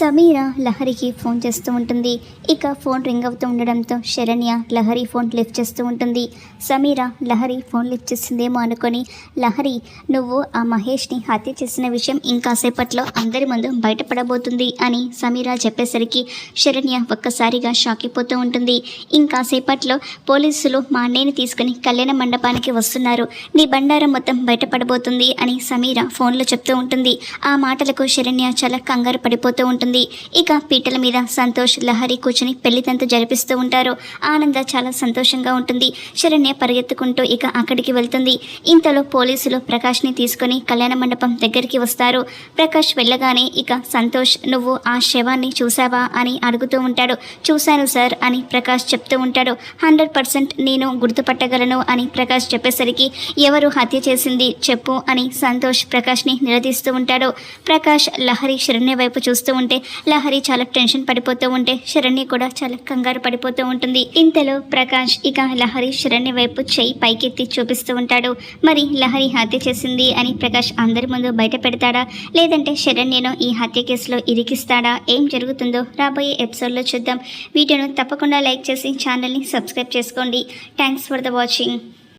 Sameera లహరికి phone చేస్తూ ఉంటుంది. ఇక ఫోన్ రింగ్ అవుతూ ఉండడంతో శరణ్య లహరి ఫోన్ లిఫ్ట్ చేస్తూ ఉంటుంది. సమీర లహరి ఫోన్ లిఫ్ట్ చేసిందేమో అనుకొని, లహరి నువ్వు ఆ మహేష్ని హత్య చేసిన విషయం ఇంకాసేపట్లో అందరి ముందు బయటపడబోతుంది అని సమీర చెప్పేసరికి శరణ్య ఒక్కసారిగా షాక్ అయిపోతూ ఉంటుంది. ఇంకాసేపట్లో పోలీసులు మా అన్నయ్యని తీసుకుని కళ్యాణ మండపానికి వస్తున్నారు, నీ బండారం మొత్తం బయటపడబోతుంది అని సమీర ఫోన్లో చెప్తూ ఉంటుంది. ఆ మాటలకు శరణ్య చాలా కంగారు పడిపోతూ ఉంటుంది. ఇక పీటల మీద సంతోష్ లహరి కూర్చుని పెళ్లితంతు జరిపిస్తూ ఉంటారు. ఆనంద చాలా సంతోషంగా ఉంటుంది. శరణ్య పరిగెత్తుకుంటూ ఇక అక్కడికి వెళ్తుంది. ఇంతలో పోలీసులు ప్రకాష్ని తీసుకొని కళ్యాణ మండపం దగ్గరికి వస్తారు. ప్రకాష్ వెళ్ళగానే ఇక సంతోష్ నువ్వు ఆ శవాన్ని చూసావా అని అడుగుతూ ఉంటాడు. చూశాను సార్ అని ప్రకాష్ చెప్తూ ఉంటాడు. 100% నేను గుర్తుపట్టగలను అని ప్రకాష్ చెప్పేసరికి ఎవరు హత్య చేసింది చెప్పు అని సంతోష్ ప్రకాష్ని నిలదీస్తూ ఉంటాడు. ప్రకాష్ లహరి శరణ్య వైపు చూస్తూ ఉంటే లహరి చాలా టెన్షన్ పడిపోతూ ఉంటే శరణ్య కూడా చాలా కంగారు పడిపోతూ ఉంటుంది. ఇంతలో ప్రకాష్ ఇక లహరి శరణ్య వైపు చెయ్యి పైకెత్తి చూపిస్తూ ఉంటాడు. మరి లహరి హత్య చేసింది అని ప్రకాష్ అందరి ముందు బయట పెడతాడా, లేదంటే శరణ్యను ఈ హత్య కేసులో ఇరికిస్తాడా, ఏం జరుగుతుందో రాబోయే ఎపిసోడ్లో చూద్దాం. వీడియోను తప్పకుండా లైక్ చేసి ఛానల్ని సబ్స్క్రైబ్ చేసుకోండి. Thanks for the watching.